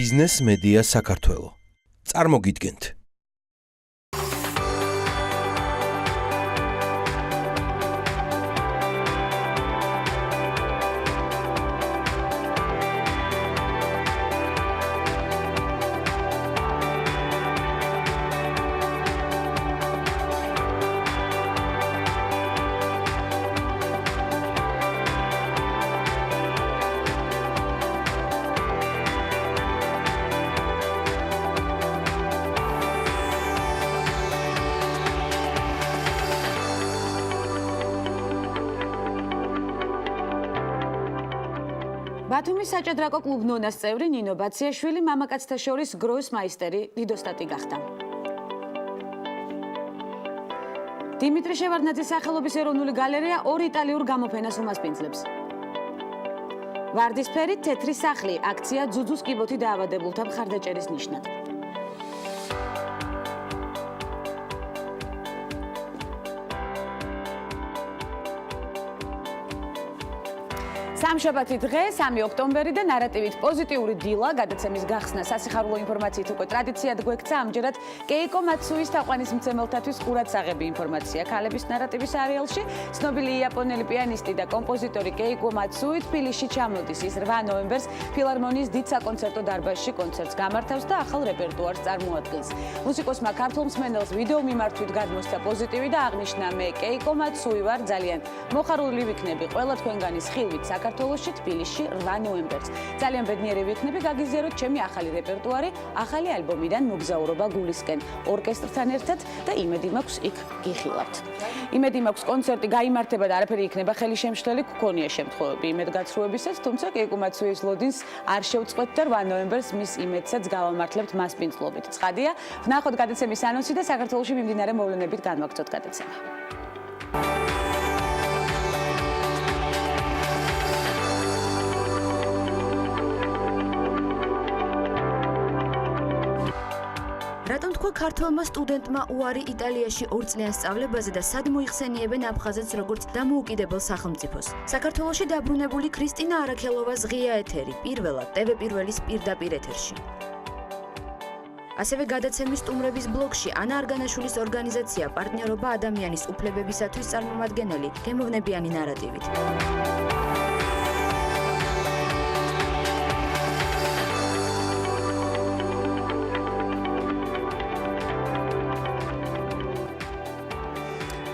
ბიზნეს მედია საქართველო. წარმოგიდგენთ. ბათუმის საჭადრაკო კლუბ ნონას წევრი ნინო ბაციაშვილი მამაკაცთა შორის გროსმაისტერი დიდოსტატი გახდა. დიმიტრი შევარდნაძის სახელობის ეროვნული გალერეა ორ იტალიურ გამოფენას უმასპინძლებს. ვარდისფერი თეთრი სახლი აქცია ძუძუს კიბოთი დაავადებულთა მხარდაჭერის ნიშნად. სამშაბათი დღე 3 ოქტომბერი და ნარატივით პოზიტიური დილა გადაცემის გახსნა სასიხარულო ინფორმაციით უკვე ტრადიციად გვექცა ამჯერად კეიკო მაცუის თაყვანისმცემელთათვის ყურადსაღები ინფორმაცია ქალების ნარატივის არეალში ცნობილი იაპონელი პიანისტი და კომპოზიტორი კეიკო მაცუი თბილისში ჩამოდის ის 8 ნოემბერს ფილარმონიის დიდ საკონცერტო დარბაზში კონცერტს გამართავს და ახალ რეპერტუარს წარმოადგენს მუსიკოსმა ქართულ მსმენელს ვიდეო მიმართვით გადმოსცა პოზიტივი და აღნიშნა მე კეიკო მაცუი ვარ ძალიან მოხარული ვიქნები ყველა თქვენგანის ხილვით საქართველოში თბილისში 8 ნოემბერს. ძალიან ბედნიერი ვიქნები გაგიზიაროთ ჩემი ახალი რეპერტუარი, ახალი ალბომიდან მოგზაურობა გულისკენ, ორკესტრთან ერთად და იმედი მაქვს იქ გიხილავთ. იმედი მაქვს კონცერტი გაიმართება და არაფერი იქნება ხელისშემშლელი გქონია შემთხვევები იმედგაცრუებისას, თუმცა კეიკო მაცუის ლოდინს არ შევწყვეთ და 8 ნოემბერს მის იმედსაც გავამართლებთ მასპინძლობით. ცხადია, ვნახოთ გადაცემის ანონსი და საქართველოში მიმდინარე მოვლენებით განვაგრძოთ გადაცემა. რატომ თქვა ქართველმა სტუდენტმა უარი იტალიაში 2 წლიან სწავლებაზე და სად მოიხსენიებენ აფხაზეთს როგორც დამოუკიდებელ სახელმწიფოს? საქართველოში დაბრუნებული ქრისტინა არაქელოვას ღია ეთერი, პირველად TV პირველის პირდაპირ ეთერში. ასევე გადაცემის სტუმრების ბლოგში ანა არგანაშვილის ორგანიზაცია პარტნიორობა ადამიანის უფლებებისათვის წარმომადგენელი გემოვნებიანი ნარატივით.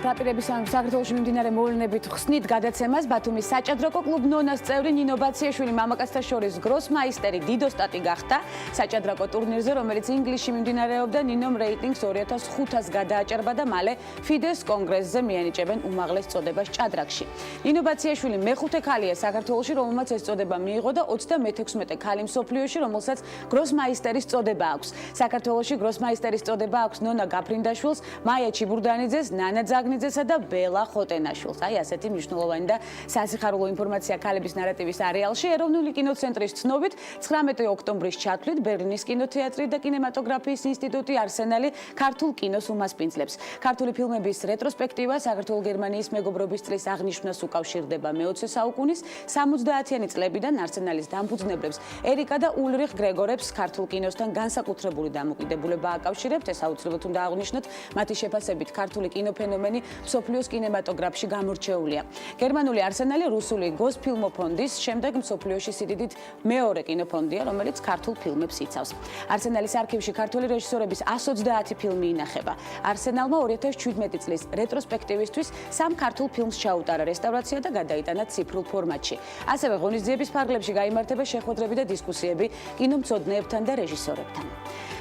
დაპირების საქართველოში მიმდინარე მოვლენებით ხსნით გადაცემას ბათუმის საჭადრაკო კლუბ ნონას წევრი ნინო ბაციაშვილი მამაკაცთა შორის გროსმაისტერი დიდოსტატი გახდა საჭადრაკო ტურნირზე, რომელიც ინგლისში მიმდინარეობდა. ნინომ რეიტინგს 2500 გადააჭარბა და მალე ფიდეს კონგრესზე მიანიჭებენ უმაღლეს წოდებას ჭადრაკში. ნინო ბაციაშვილი მეხუთე ქალია საქართველოში, რომელმაც ეს წოდება მიიღო და 36 ქალი მსოფლიოში, რომელსაც გროსმაისტერის წოდება აქვს. საქართველოში გროსმაისტერის წოდება აქვს ნონა გაფრინდაშვილს, მაია ჩიბურდანიძეს, ნანა ძაგნიძესა და ბელა ხოტენაშვილს. აი ასეთი მნიშვნელოვანი და სასიხარულო ინფორმაცია ქალების ნარატივის არეალში. ეროვნული კინოცენტრის ცნობით 19 ოქტომბრის ჩათვლით ბერლინის კინოთეატრი და კინემატოგრაფიის ინსტიტუტი არსენალი ქართულ კინოს უმასპინძლებს. ქართული ფილმების რეტროსპექტივა საქართველო-გერმანიის მეგობრობის წლის აღნიშვნას უკავშირდება მე-20 საუკუნის 70-იანი წლებიდან არსენალის დამფუძნებლებს ერიკა და ულრიხ გრეგორებს ქართულ კინოსთან განსაკუთრებული დამოკიდებულება აკავშირებთ. ეს აუცილებლად უნდა აღნიშნოთ, მათი შეფასებით ქართული კინოფენომენი მსოფლიოს კინემატოგრაფში გამორჩეულია. გერმანული არსენალი რუსული გოსფილმოფონდის შემდეგ მსოფლიოში სიდიდით მეორე კინოფონდია, რომელიც ქართულ ფილმებს იცავს. არსენალის არქივში ქართული რეჟისორების 120 ფილმი ინახება. არსენალმა 2017 წლის რეტროსპექტივისთვის 3 ქართულ ფილმს ჩაუტარა რესტავრაცია და გადაიტანა ციფრულ ფორმატში. ასევე ღონისძიების ფარგლებში გაიმართება შეხვედრები და დისკუსიები კინომცოდნეებთან და რეჟისორებთან.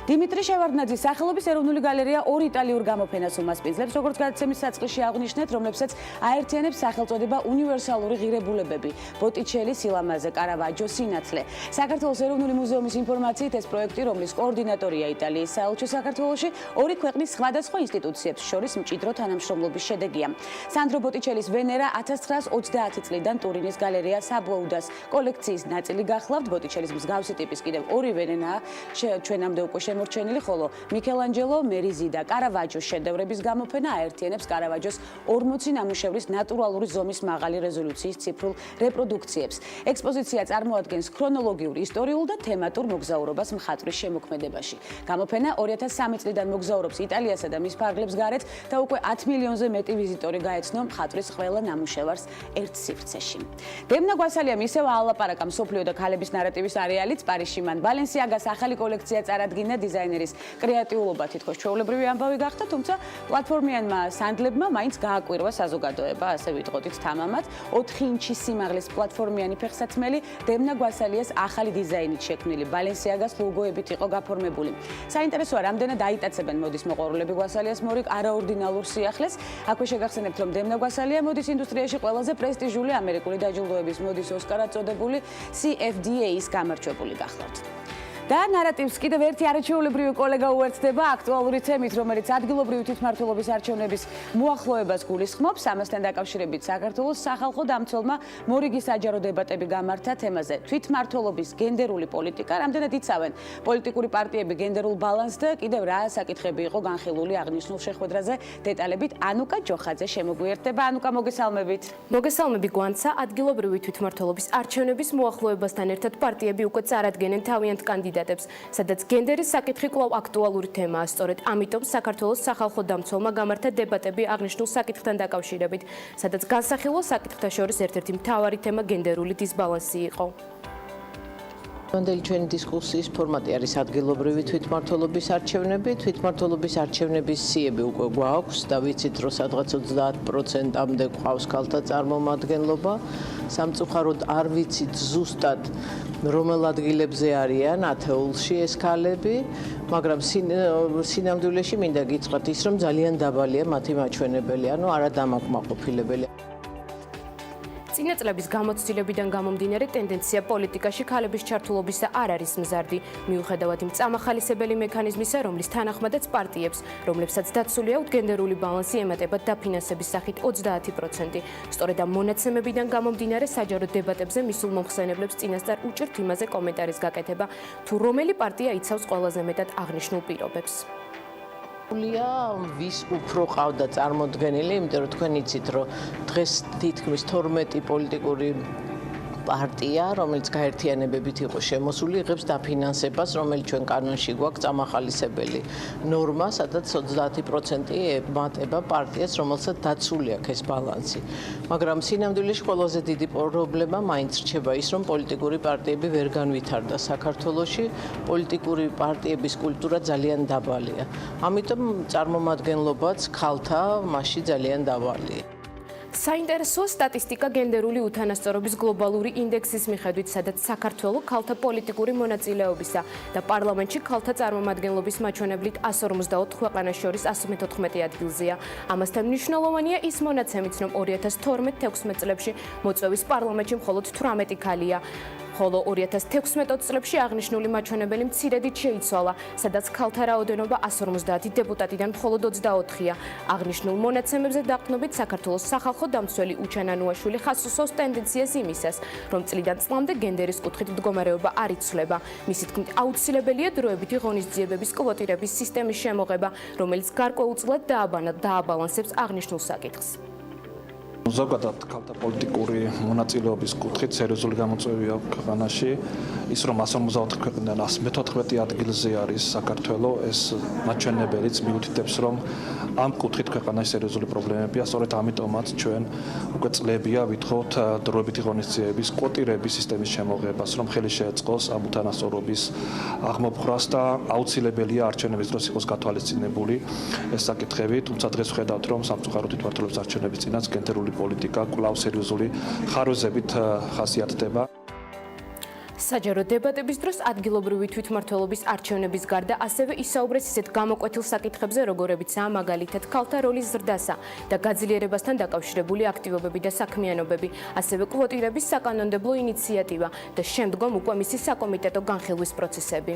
დიმიტრი შევარდნაძის სახელობის ეროვნული გალერეა ორ იტალიურ გამოფენას უმასპინძლებს, როგორც გადაცემის საწყისში აღნიშნეთ, რომლებსაც აერთიანებს სახელწოდება უნივერსალური ღირებულებები, ბოტიჩელი, სილამაზე, კარავაჯო, სინათლე. საქართველოს ეროვნული მუზეუმის ინფორმაციით ეს პროექტი, რომლის კოორდინატორია იტალიის საელჩო საქართველოში, ორი ქვეყნის სხვადასხვა ინსტიტუციებს შორის მჭიდრო თანამშრომლობის შედეგია. სანდრო ბოტიჩელის ვენერა 1930 წლიდან ტურინის გალერეა საბლოუდას კოლექციის ნაწილი გახლავთ. ბოტიჩელის მსგავსი ტიპის კიდევ ორი ვენერაა ჩვენამდე უკვე შემორჩენილი, ხოლო მიქელანჯელო, მერიზი და კარავაჯოს შედევრების გამოფენა აერთიანებს კარავაჯოს 40 ნამუშევრის ნატურალური ზომის მაღალი რეზოლუციის ციფრულ რეპროდუქციებს. ექსპოზიცია წარმოადგენს ქრონოლოგიურ, ისტორიულ და თემატურ მოგზაურობას მხატვრის შემოქმედებაში. გამოფენა 2003 წლიდან მოგზაურობს იტალიასა და მის ფარგლებს გარეთ და უკვე 10 მილიონზე მეტი ვიზიტორი გაეცნო მხატვრის ყველა ნამუშევარს ერთ სივრცეში. დემნა გვასალიამ ისევ აალაპარაკა მსოფლიო და ქალების ნარატივის არეალიც პარიზში. მან ბალენსიაგას ახალი კოლექცია წარადგინა, დიზაინერის კრეატიულობა თითქოს ჩვეულებრივი ამბავი გახდა, თუმცა პლატფორმიანმა სანდლებმა მაინც გააკვირვა საზოგადოება, ასე ვიტყოდით თამამად. 4 ინჩის სიმაღლის პლატფორმიანი ფეხსაცმელი დემნა გვასალიას ახალი დიზაინით შექმნილი ბალენსიაგას ლოგოებით იყო გაფორმებული. საინტერესოა, რამდენად აიტაცებენ მოდის მოყვარულები გვასალიას მორიგ არაორდინალურ სიახლეს. აქვე შეგახსენებთ, რომ დემნა გვასალია მოდის ინდუსტრიაში ყველაზე პრესტიჟული ამერიკული დაჯილდოების მოდის ოსკარად წოდებული CFDA-ის გამარჯვებული გახლავთ. და ნარატივს კიდევ ერთი არაჩვეულებრივი კოლეგა უერთდება აქტუალური თემით, რომელიც ადგილობრივი თვითმმართველობის არჩევნების მოახლოებას გულისხმობს. ამასთან დაკავშირებით საქართველოს სახალხო დამცველმა მორიგი საჯარო დებატები გამართა თემაზე თვითმმართველობის გენდერული პოლიტიკა, რამდენად იცავენ პოლიტიკური პარტიები გენდერულ ბალანსს და კიდევ რა საკითხები იყო განხილული აღნიშნულ შეხვედრაზე. დეტალებით ანუკა ჯოხაძე შემოგვიერთდება. ანუკა, მოგესალმებით. მოგესალმები გვანცა. ადგილობრივი თვითმმართველობის არჩევნების მოახლოებასთან ერთად პარტიები უკვე წარადგენენ თავიანთ კანდიდატებს, სადაც გენდერის საკითხი კვლავ აქტუალური თემაა. სწორედ ამიტომ საქართველოს სახალხო დამცველმა გამართა დებატები აღნიშნულ საკითხთან დაკავშირებით, სადაც განსახილულ საკითხთა შორის ერთ-ერთი მთავარი თემა გენდერული დისბალანსი იყო. მანდელი ჩვენი დისკუსიის ფორმატი არის ადგილობრივი თვითმმართველობის არჩევნები. თვითმმართველობის არჩევნების სიები უკვე გვაქვს და ვიცით, რომ სადღაც 30%-ამდე გვყავს ქალთა წარმომადგენლობა. სამწუხაროდ არ ვიცით ზუსტად რომელ ადგილებზე არიან ათეულში ეს ქალები, მაგრამ სინამდვილეში მინდა გითხრათ ის, რომ ძალიან დაბალია მათი მაჩვენებელი, ანუ არადამაკმაყოფილებელი. წინა წლების გამოცდილებიდან გამომდინარე ტენდენცია პოლიტიკაში ქალების ჩართულობისა არ არის მზარდი, მიუხედავად იმ წამახალისებელი მექანიზმისა, რომლის თანახმადაც პარტიებს, რომლებსაც დაცული აქვთ გენდერული ბალანსი, ემატებათ დაფინანსების სახით 30%. სწორედ ამ მონაცემებიდან გამომდინარე საჯარო დებატებზე მისულ მომხსენებლებს წინასწარ უჭერთ იმაზე კომენტარის გაკეთება, თუ რომელი პარტია იცავს ყველაზე მეტად აღნიშნულ პირობებს. ვის უფრო ყავდა წარმოდგენილი, იმიტომ რომ თქვენ იცით, რომ დღეს თითქმის 12 პოლიტიკური პარტია, რომელიც გაერთიანებებით იყო შემოსული, იღებს დაფინანსებას, რომელიც ჩვენ კანონში გვაქვს წამახალისებელი ნორმა, სადაც 30% ემატება პარტიას, რომელსაც დაცული აქვს ეს ბალანსი. მაგრამ სინამდვილეში ყველაზე დიდი პრობლემა მაინც რჩება ის, რომ პოლიტიკური პარტიები ვერ განვითარდა საქართველოში, პოლიტიკური პარტიების კულტურა ძალიან დაბალია. ამიტომ წარმომადგენლობაც ქალთა მასში ძალიან დაბალია. საინტერესოა სტატისტიკა გენდერული უთანასწორობის გლობალური ინდექსის მიხედვით, სადაც საქართველო ქალთა პოლიტიკური მონაწილეობისა და პარლამენტში ქალთა წარმომადგენლობის მაჩვენებლით 154 ქვეყანას შორის 114 ადგილზეა. ამასთან მნიშვნელოვანია ის მონაცემიც, რომ 2012-16 წლებში მოწვევის პარლამენტში მხოლოდ 18 ქალია. ხოლო 2016 წლებში აღნიშნული მაჩვენებელი მცირედით შეიცვალა, სადაც ქალთა რაოდენობა 150 დეპუტატიდან მხოლოდ 24-ია. აღნიშნულ მონაცემებზე დაყრდნობით საქართველოს სახალხო დამცველი უჩანანუაშვილი ხაზს უსვავს ტენდენციას იმისას, რომ წლიდან წლამდე გენდერის კუთხით მდგომარეობა არ იცვლება. მისი თქმით, აუცილებელია დროებითი ღონისძიებების კვოტირების სისტემის შემოღება, რომელიც გარკვეულწილად დააბალანსებს აღნიშნულ საკითხს. ზოგადად ქალთა პოლიტიკური მონაწილეობის კუთხით სერიოზული გამოწვევები აქვს ქვეყანაში. ის რომ 154 ქვეყნიდან 114 ადგილზე არის საქართველო, ეს მაჩვენებელიც მიუთითებს, რომ ამ კუთხით ქვეყანაში სერიოზული პრობლემებია. სწორედ ამიტომაც ჩვენ უკვე წლებია ვითხოვთ დროებითი ღონისძიების კვოტირების სისტემის შემოღებას, რომ ხელი შეეწყოს ამ უთანასწორობის აღმოფხვრას და აუცილებელია არჩევნების დროს იყოს გათვალისწინებული ეს საკითხები. თუმცა დღეს ვხედავთ, რომ სამწუხაროდ თვითმმართველობის არჩევნების წინაც გენდერული პოლიტიკა კვლავ სერიოზული ხარვეზებით ხასიათდება. საჯარო დებატების დროს ადგილობრივი თვითმმართველობის არჩევნების გარდა ასევე ისაუბრეს ისეთ გამოკვეთილ საკითხებზე, როგორებიცაა მაგალითად ქალთა როლის ზრდასა და გაძლიერებასთან დაკავშირებული აქტივობები და საქმიანობები, ასევე კვოტირების საკანონმდებლო ინიციატივა და შემდგომ უკვე მისი საკომიტეტო განხილვის პროცესები.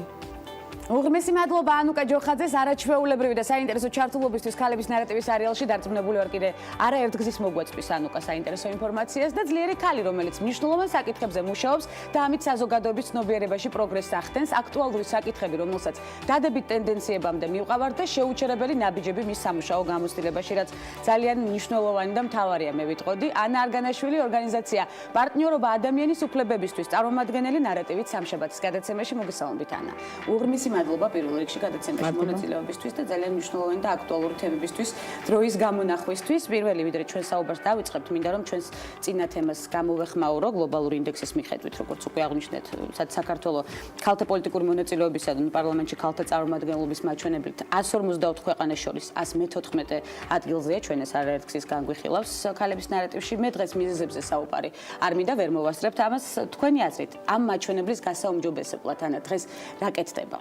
უღმესი მადლობა ანუკა ჯოხაძეს არაჩვეულებრივი და საინტერესო ჩართულობისთვის ქალების ნარატივის სერიალში დარწმუნებული ვარ კიდე არაერთგზის მოგვაწვის ანუკა საინტერესო ინფორმაციას და ძლიერი ქალი რომელიც მნიშვნელოვან საკითხებზე მუშაობს და ამით საზოგადოების ცნობიერებაში პროგრესს ახდენს აქტუალური საკითხები რომელსაც დადებით ტენდენციებამდე მივყავართ და შეუჩერებელი ნაბიჯები მის სამუშაო გამოცდილებაში რაც ძალიან მნიშვნელოვანი და მთავარია მე ვიტყოდი ანა არგანაშვილი ორგანიზაცია პარტნიორობა ადამიანის უფლებებისთვის წარმომადგენელი ნარატივით სამშაბათის გადაცემაში მოგესალმებით ანა უღმესი მადლობა პირველ რიგში გადაცემაში მონაწილეობისთვის და ძალიან მნიშვნელოვანი და აქტუალური თემებისთვის დროის გამონახვისთვის. პირველი ვიდრე ჩვენ საუბარს დავიწყებთ, მინდა რომ ჩვენს წინა თემას გამოვეხმაურო გლობალური ინდექსის მიხედვით, როგორც უკვე აღნიშნეთ, საქართველოს ქალთა პოლიტიკური მონაწილეობისა და პარლამენტში ქალთა წარმომადგენლობის მაჩვენებლით 154 ქვეყანას შორის 114 ადგილზეა, ჩვენ ეს არაერთგზის განგვიხილავს ქალების ნარატივში. მე დღეს მიზეზებზე საუბარი არ მინდა ვერ მოვასწრებთ ამას თქვენი აზრით ამ მაჩვენებლის გასაუმჯობესებლად ანა დღეს რა კეთდება?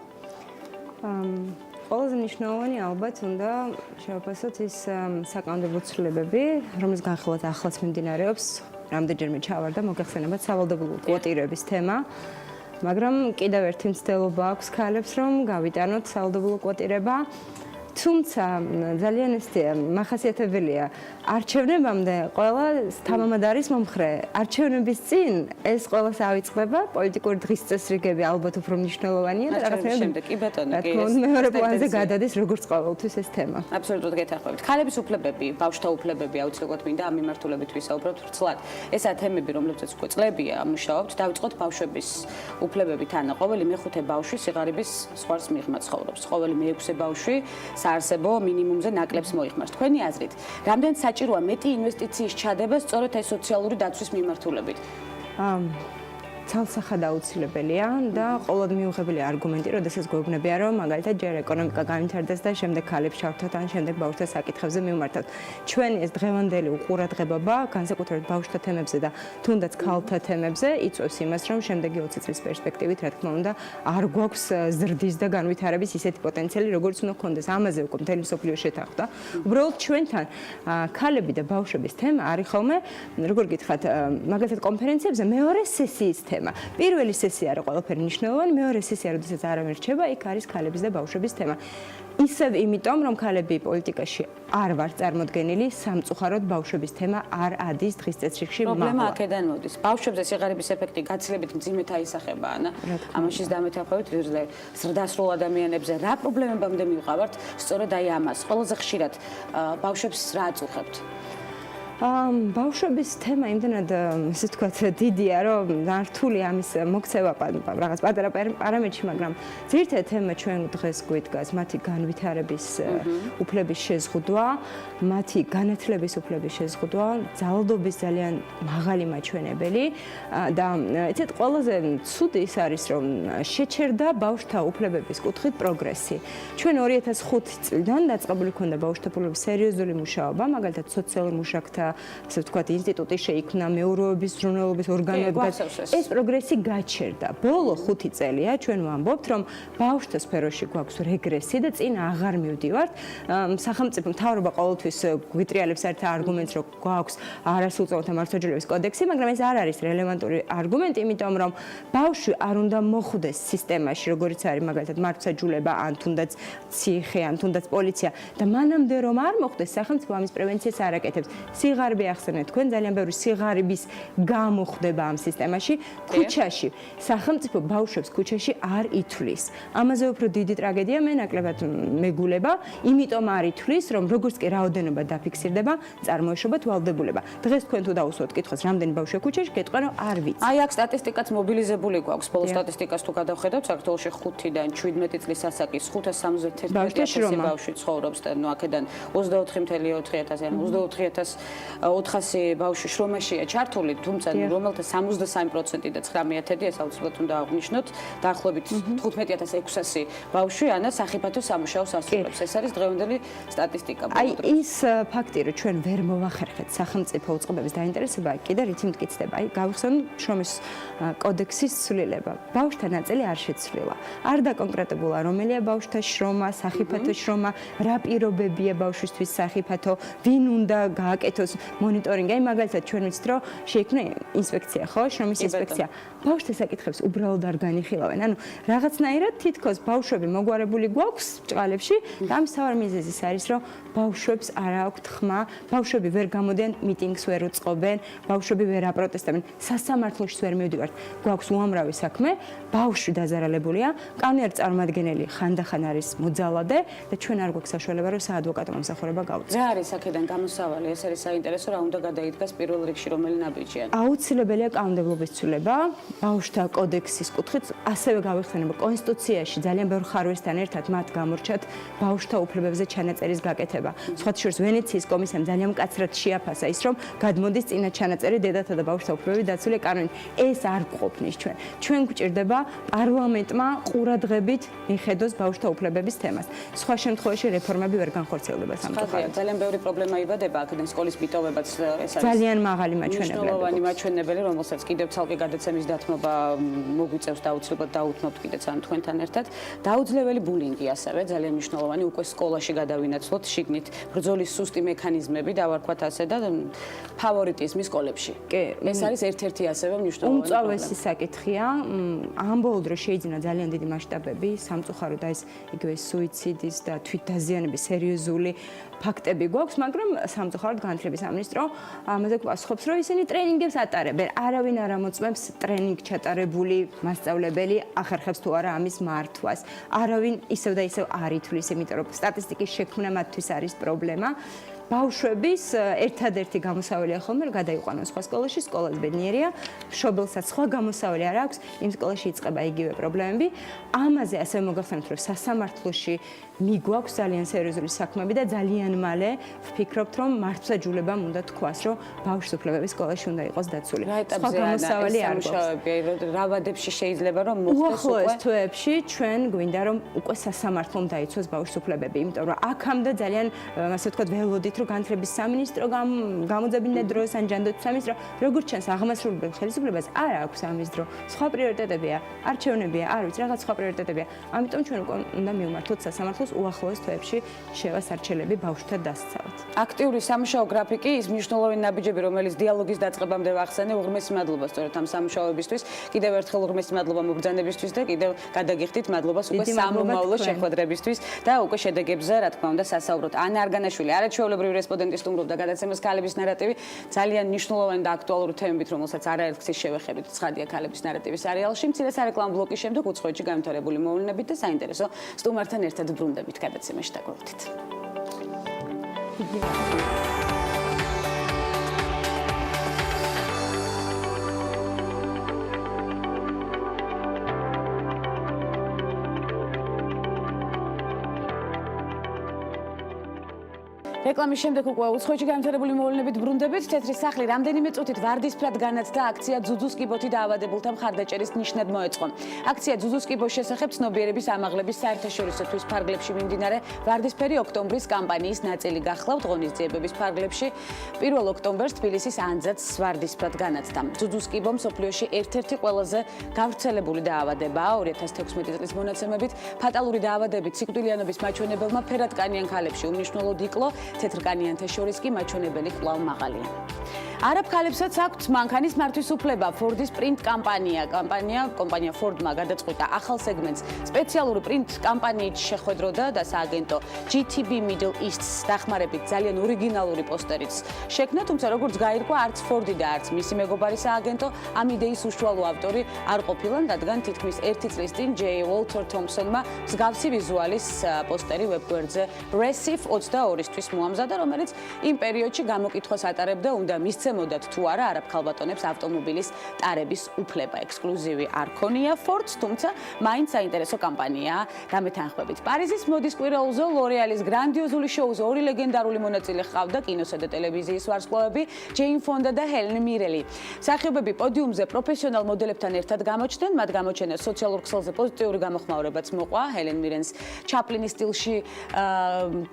ყველაზე მნიშვნელოვანი ალბათ უნდა შევაფასოთ ის საკანონმდებლო ცვლილებები, რომლის განხილვაც ახლაც მიმდინარეობს, რამდენჯერმე ჩავარდა მოგეხსენებათ სავალდებულო კვოტირების თემა, მაგრამ კიდევ ერთი მცდელობა აქვს ქალებს, რომ გავიტანოთ სავალდებულო კვოტირება. თუმცა ძალიან მახასიათებელია არჩევნებამდე ყველა თამამად არის მომხრე. არჩევნების წინ ეს ყველას ავიწყდება, პოლიტიკური დღის წესრიგები ალბათ უფრო მნიშვნელოვანია და შემდეგ კი ბატონო, კი ეს მეორე პლანზე გადადის როგორც ყოველთვის ეს თემა. აბსოლუტურად გეთანხმებით. ქალების უფლებები, ბავშვთა უფლებები აუცილებლად მინდა ამ მიმართულებით ვისაუბროთ ვრცლად. ესაა თემები, რომლებზეც უკვე წლებია მუშაობთ. დავიწყოთ ბავშვების უფლებებით. ანა, ყოველი მეხუთე ბავშვი სიღარიბის ზღვარს მიღმა ცხოვრობს. ყოველი მეექვსე ბავშვი საარსებო მინიმუმზე ნაკლებს მოიხმარს. თქვენი აზრით, რამდენ საჭიროა მეტი ინვესტიციის ჩადება სწორედ ეს სოციალური დაცვის მიმართულებით? ცალსახად აუცილებელია და ყოველდღე მიუღებელი არგუმენტი, როდესაც გვეუბნებიან, რომ მაგალითად ჯერ ეკონომიკა განვითარდეს და შემდეგ ქალებს ჩავთოთ, ან შემდეგ ბავშვთა საკითხებზე მივმართოთ. ჩვენი ეს დღევანდელი უყურადღებობა, განსაკუთრებით ბავშვთა თემებზე და თუნდაც ქალთა თემებზე, იწვევს იმას, რომ შემდეგი 20 წლის პერსპექტივით, რა თქმა უნდა, არ გვაქვს ზრდის და განვითარების ისეთი პოტენციალი, როგორც უნდა გქონდეს. ამაზე უკვე მთელი მსოფლიო შეთანხმდა. უბრალოდ ჩვენთან ქალები და ბავშვების თემა არის ხოლმე, როგორ გითხრათ, მაგალითად კონფერენციებზე მეორე სესიის თემა. პირველი სესია არის ყველაფერი მნიშვნელოვანი, მეორე სესია, როდესაც არავინ რჩება, იქ არის ქალების და ბავშვების თემა. ისევ იმიტომ, რომ ქალები პოლიტიკაში არ ვარ წარმოდგენილი, სამწუხაროდ ბავშვების თემა არ ადის დღის წესრიგში. პრობლემა აქედან მოდის. ბავშვებზე სიღარიბის ეფექტი გაცილებით მძიმედ აისახება, ანა. ამაშიც დამეთანხმებით ზრდასრულ ადამიანებზე რა პრობლემებამდე მივყავართ, სწორედ აი ამას. ყველაზე ხშირად ბავშვებს რა აწუხებთ? ბავშვების თემა იმდენად ესე ვთქვათ დიდია, რომ რთული ამის მოქცევა რაღაც პატარა პარამეტრში, მაგრამ ძირითადი თემა ჩვენ დღეს გვიდგას მათი განვითარების უფლების შეზღუდვა, მათი განათლების უფლების შეზღუდვა, ძალადობის ძალიან მაღალი მაჩვენებელი და იცით ყველაზე ცუდი ის არის, რომ შეჩერდა ბავშვთა უფლებების კუთხით პროგრესი. ჩვენ 2005 წლიდან დაწყებული ქონდა ბავშვთა უფლებების სერიოზული მუშაობა, მაგალითად სოციალურ მუშაკთა ასე ვთქვათ, ინსტიტუტი შეიქმნა, მეურვეობის ზრუნველობის ორგანოები. ეს პროგრესი გაჩერდა. ბოლო 5 წელია ჩვენ ვამბობთ, რომ ბავშვთა სფეროში გვაქვს რეგრესი და წინ აღარ მივდივართ. სახელმწიფო მთავრობა ყოველთვის გვიტრიალებს ერთ არგუმენტს, რომ გვაქვს არასრულწლოვანთა მართლმსაჯულების კოდექსი, მაგრამ ეს არ არის რელევანტური არგუმენტი, იმიტომ რომ ბავშვი არ უნდა მოხვდეს სისტემაში, როგორც არის მაგალითად მართლმსაჯულება, ან თუნდაც ციხე, ან თუნდაც პოლიცია და მანამდე რომ არ მოხვდეს, სახელმწიფო ამის პრევენციას არ აკეთებს. სიღარიბე ახსენეთ თქვენ, ძალიან ბევრი სიღარიბის გამოხდება ამ სისტემაში. ქუჩაში სახელმწიფო ბავშვებს ქუჩაში არ ითვლის. ამაზე უფრო დიდი ტრაგედია მე ნაკლებად მეგულება, იმიტომ არ ითვლის, რომ როგორც კი რაოდენობა დაფიქსირდება, წარმოეშობა თვალდებულება. დღეს თქვენ თუ დაუსვათ კითხვას, რამდენი ბავშვია ქუჩაში, გეტყვენ რომ არ ვიცი. აი აქ სტატისტიკაც მობილიზებული გვაქვს. ბოლო სტატისტიკას თუ გადავხედავთ, საქართველოში 5-დან 17 წლის ასაკის 571 ბავშვი ცხოვრობს და ნუ აქედან 24,400 ან 24,400 ბავშვი შრომაშია ჩართული, თუმცა რომელთა 63% და 9/10 ეს აუცილებლად უნდა აღვნიშნოთ, დაახლოებით 15,600 ბავშვი ანა სახიფათო სამუშაოს ასრულებს. ეს არის დღევანდელი სტატისტიკა. აი ის ფაქტი, რომ ჩვენ ვერ მოვახერხეთ სახელმწიფო უწყებების დაინტერესება, კიდე რითი მტკიცდება. აი გავიხსენოთ შრომის კოდექსის ცვლილება. ბავშვთა ნაწილი არ შეცვლილა. არ დაკონკრეტებულა, რომელია ბავშვთა შრომა, სახიფათო შრომა, რა პირობებია ბავშვისთვის სახიფათო, ვინ უნდა გააკეთოს საქართველოს მონიტორინგი, აი მაგალითად ჩვენ ვიცით რომ შეიქმნა ინსპექცია, ხო, შრომის ინსპექცია. ბავშვთა საკითხებს უბრალოდ არ განიხილავენ. ანუ რაღაცნაირად თითქოს ბავშვები მოგვარებული გვაქვს ჭყალებში და ამ მთავარ მიზეზის არის რომ ბავშვებს არ აქვთ ხმა, ბავშვები ვერ გამოდიან მიტინგს ვერ უწყობენ, ბავშვები ვერ აპროტესტებენ, სასამართლოში ვერ მივდივართ. გვაქვს უამრავი საქმე, ბავშვი დაზარალებულია, კანონიერი წარმომადგენელი ხანდახან არის მოძალადე და ჩვენ არ გვაქვს საშუალება რომ საადვოკატო მომსახურება გავუწიოთ. რა არის აქედან გამოსავალი? ეს არის საინტერესო, რა უნდა გადაიდგას პირველ რიგში რომელი ნაბიჯია? აუცილებელია კანონმდებლობის ცვლილება, ბავშვთა კოდექსის კუთხით, ასევე გავიხსენებ კონსტიტუციაში ძალიან ბევრ ხარვესთან ერთად მათ გამორჩათ ბავშვთა უფლებებზე ჩანაწერის გაკეთება. სხვათა შორის ვენეციის კომისიამ ძალიან მკაცრად შეაფასა ის, რომ გადმოდის წინა ჩანაწერი დედათა და ბავშვთა უფლებების დაცული კანონით. ეს არ გვყოფნის ჩვენ. ჩვენ გვჭირდება პარლამენტმა ყურადღებით მიხედოს ბავშვთა უფლებების თემას. სხვა შემთხვევაში რეფორმები ვერ განხორციელდება სამწუხაროდ. ძალიან ბევრი პრობლემა იბადება აქედან სკოლის მიტოვებაც ეს არის. ძალიან მაღალი მაჩვენებლები. მნიშვნელოვანი მაჩვენებელი, რომელსაც კიდევ ცალკე გადაცემის დათმობა მოგვიწევს და აუცილებლად დაუთმობთ კიდეც ან თქვენთან ერთად. დაუძლეველი ბულინგი ასევე ძალიან მნიშვნელოვანი, უკვე სკოლაში გადავინაცვლოთ შიგნით ბრძოლის სუსტი მექანიზმები და ვარქვათ ასე და ფავორიტიზმი სკოლებში. ეს არის ერთ-ერთი ასევე მნიშვნელოვანი უმწვავესი საკითხია. ამ ბოლო დროს შეიძინა ძალიან დიდი მასშტაბები სამწუხაროდ და ეს იგივე სუიციდის და თვითდაზიანების სერიოზული ფაქტები გვაქვს, მაგრამ სამწუხაროდ განათლების სამინისტრო ამაზე პასუხობს, რომ ისინი ტრენინგებს ატარებენ. არავინ არ ამოწმებს ტრენინგ ჩატარებული მასწავლებელი ახერხებს თუ არა ამის მართვას. არავინ ისევ და ისევ არ ითვლის, იმიტომ რომ სტატისტიკის შექმნა მათთვის არის პრობლემა. ბავშვების ერთადერთი გამოსავალია ხოლმე რომ გადაიყვანონ სხვა სკოლაში, სკოლაც ბედნიერია, მშობელსაც სხვა გამოსავალი არ აქვს, იმ სკოლაში იწყება იგივე პრობლემები. ამაზე ასევე მოგახსენებთ, რომ სასამართლოში მიგვაქვს ძალიან სერიოზული საქმეები და ძალიან მალე ვფიქრობთ, რომ მართლმსაჯულებამ უნდა თქვას, რომ ბავშვის უფლებები სკოლაში უნდა იყოს დაცული. სხვა გამოსავალი არ გვაქვს. რა ვადებში შეიძლება რომ მოხდეს უკვე? უახლოეს თვეებში ჩვენ გვინდა რომ უკვე სასამართლომ დაიცვას ბავშვის უფლებები, იმიტომ რომ აქამდე ძალიან ასე ვთქვათ ველოდით რომ განათლების სამინისტრო გამოძებინდა დროს ან ჯანდაცვის სამინისტრო როგორც ჩანს აღმასრულებელ ხელისუფლებას არ აქვს ამის დრო. სხვა პრიორიტეტებია, არჩევნებია, არ ვიცი, რაღაც სხვა პრიორიტეტებია. ამიტომ ჩვენ უკვე უნდა მივმართოთ სასამართლოს უახლოეს თვეებში შევასარჩელები ბავშვთა დასაცავად. აქტიური სამუშაო გრაფიკი, ის მნიშვნელოვანი ნაბიჯები, რომელიც დიალოგის დაწყებამდე ვახსენე, უღრმესი მადლობა სწორედ ამ სამუშაოებისთვის. კიდევ ერთხელ უღრმესი მადლობა მობრძანებისთვის და კიდევ გადაგიხდით მადლობას უკვე სამომავლო შეხვედრებისთვის და უკვე შედეგებზე, რა თქმა უნდა, სასაუბროთ. ანა არგანაშვილი, არაჩვეულებრივი რესპონდენტი სტუმრობდა გადაცემას ქალების ნარატივი, ძალიან მნიშვნელოვანი და აქტუალური თემებით, რომელსაც არაერთხელ შევეხებით ცხადია ქალების ნარატივის სერიალში. მცირე სარეკლამო ბლოკის შემდეგ უცხოეთში განვითარებული მოვლენებით და საინტერესო სტუმართან ერთად ბრუნდებით გადაცემაში დაგვრჩით. რეკლამის შემდეგ უკვე უცხოეთში განვითარებული მოვლენებით ბრუნდებით. თეთრი სახლი რამდენიმე წუთით ვარდისფრად განათდა აქცია ძუძუს კიბოთი დაავადებულთა მხარდაჭერის ნიშნად მოეწყო. აქცია ძუძუს კიბოს შესახებ ცნობიერების ამაღლების საერთაშორისო თვის ფარგლებში მიმდინარე ვარდისფერი ოქტომბრის კამპანიის ნაწილი გახლავთ ღონისძიებების ფარგლებში. 1 ოქტომბერს თბილისის ანძაც ვარდისფრად განათდა. ძუძუს კიბო მსოფლიოში ერთ-ერთი ყველაზე გავრცელებული დაავადებაა. 2016 წლის მონაცემებით ფატალური დაავადებით სიკვდილიანობის მაჩვენებელმა ფერადკანიან ქალებში უმნიშვნელოდ იკლო. თეთრკანიანთა შორის კი მაჩვენებელი კვლავ მაღალია. არაბ ქალებსაც აქვთ მანქანის მართვის უფლება. ფორდის პრინტ კომპანია ფორდმა გადაწყვიტა ახალ სეგმენტს სპეციალური პრინტ კამპანიით შეხვედროდა და სააგენტო GTB Middle East-ს დახმარებით ძალიან ორიგინალური პოსტერიც შექმნა, თუმცა როგორც გაირკვა, არც ფორდი და არც მისი მეგობარი სააგენტო ამ იდეის უშუალო ავტორი არ ყოფილან, რადგან თითქმის 1 წლის წინ J. Walter Thompson-მა მსგავსი ვიზუალის პოსტერი ვებგვერდზე Recife 22-ისთვის მოამზადა, რომელიც იმ პერიოდში გამოკითხვას ატარებდა, უნდა მისცემოდათ თუ არა არაბ ქალბატონებს ავტომობილის ტარების უფლება. ექსკლუზივი არ ქონია Ford-ს, თუმცა მაინც საინტერესო კამპანიაა. დამეთანხმებით. პარიზის მოდის კვირაულზე L'Oreal-ის გრანდიოზული შოუზე ორი ლეგენდარული მონაწილე ჰყავდა კინოსა და ტელევიზიის ვარსკვლავები ჯეინ ფონდა და ჰელენ მირელი. მსახიობები პოდიუმზე პროფესიონალ მოდელებთან ერთად გამოჩნდნენ, მათ გამოჩენას სოციალურ ქსელზე პოზიტიური გამოხმაურებაც მოყვა. ჰელენ მირენს ჩაპლინის სტილში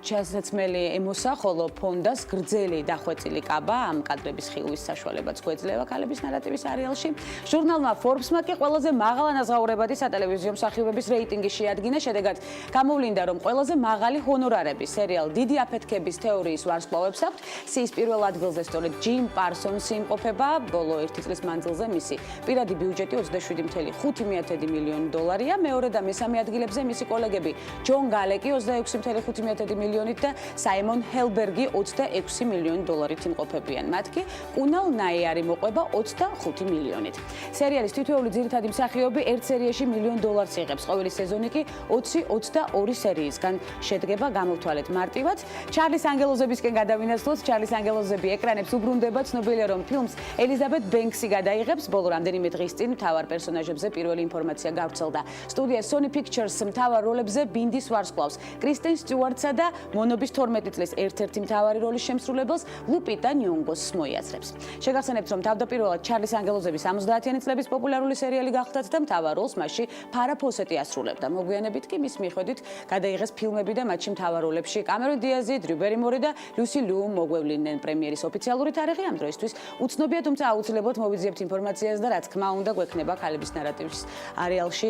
ჩასაცმელი ემოსა, ხოლო ფონდას გრძელი დახვეწილი კაბა ამ კადრების ხილვის საშუალებაც გვეძლევა ქალების ნარატივის სერიალში. ჟურნალმა Forbes-მა კი ყველაზე მაღალ ანაზღაურებადი სატელევიზიო მსახიობების რეიტინგი შეადგინა, შედეგად გამოვლინდა, რომ ყველაზე მაღალი ჰონორარები სერიალ დიდი აფეთქების თეორიის ვარსკვლავებს აქვთ. სიის პირველ ადგილზე სწორედ ჯიმ პარსონსი იმყოფება, ბოლო 1 წლის მანძილზე მისი პირადი ბიუჯეტი 27.5 მილიონი დოლარია, მეორე და მესამე ადგილებზე მისი კოლეგები ჯონ გალეკი 26.5 მილიონით და საიმონ ჰელბერგი 26 მილიონი დოლარით იმყოფებიან. მათ კი კუნალ ნაიარი მოყვება 25 მილიონით. სერიალის თითოეული ძირითადი მსახიობი ერთ სერიაში $1 მილიონ იღებს. ყოველი სეზონი კი 20-22 სერიისგან შედგება, გამოვთვალეთ მარტივად. ჩარლის ანგელოზებისკენ გადავინაცვლოთ. ჩარლის ანგელოზები ეკრანებს უბრუნდება. ცნობილია, რომ ფილმს ელიზაბეთ ბენქსი გადაიღებს. ბოლო რამდენიმე დღის წინ მთავარ პერსონაჟებზე პირველი ინფორმაცია გავრცელდა. სტუდია Sony Pictures მთავარ როლებზე ბინდის ვარსკვლავს, კრისტენ სტიუარტსა და მონობის 12 წლის ერთ-ერთი მთავარი როლის შემსრულებელს ლუპიტა ნიონგოს მოიაზრებს. შეგახსენებთ, რომ თავდაპირველად ჩარლის ანგელოზები 70-იანი წლების პოპულარული სერიალი გახდათ და მთავარ როლს მასში ფარა ფოსეტი ასრულებდა. მოგვიანებით კი მის მიხედვით გადაიღეს ფილმები და მათში მთავარ როლებში კამერონ დიაზი, დრიუ ბერიმორი და ლუსი ლუ მოგვევლინენ. პრემიერის ოფიციალური თარიღი ამ დროისთვის უცნობია, თუმცა აუცილებლად მოვიძიებთ ინფორმაციას და რაც თქმა უნდა გვექნება ქალების ნარატივის არეალში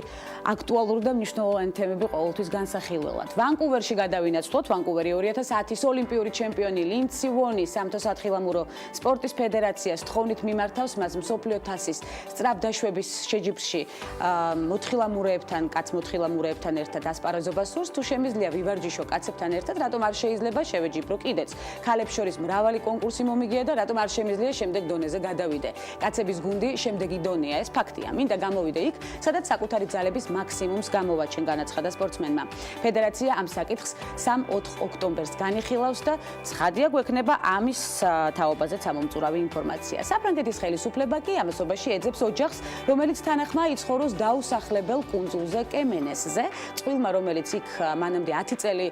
აქტუალური და მნიშვნელოვანი თემები ყოველთვის განსახილველად. ვანკუვერში გადავინაცვლოთ. ვანკუვერი 2010-ის ოლიმპიური ჩემპიონი ლინდსი ვონი სამთო სათხილამურო სპორტის ფედერაციას თხოვნით მიმართავს მას მსოფლიო თასის სწრაფ დაშვების შეჯიბრში მოთხილამურეებთან, კაც მოთხილამურეებთან ერთად ასპარეზობას სურს. თუ შემიძლია ვივარჯიშო კაცებთან ერთად, რატომ არ შეიძლება შევეჯიბრო კიდეც? ქალებს შორის მრავალი კონკურსი მომიგია და რატომ არ შემიძლია შემდეგ დონეზე გადავიდე? კაცების გუნდი შემდეგი დონეა, ეს ფაქტია. მინდა გამოვიდე იქ, სადაც საკუთარი ძალების მაქსიმუმს გამოვაჩენ, განაცხადა სპორტსმენმა. ფედერაცია ამ საკითხს 3-4 ოქტომბერს განიხილავს და ცხადია გვექნება ამის თაობაზეც ამომწურავი ინფორმაცია. საფრანგეთის ხელისუფლება კი ამასობაში ეძებს ოჯახს, რომელიც თანახმა იცხოვროს დაუსახლებელ კუნძულზე კემენესზე. წყვილმა, რომელიც იქ მანამდე 10 წელი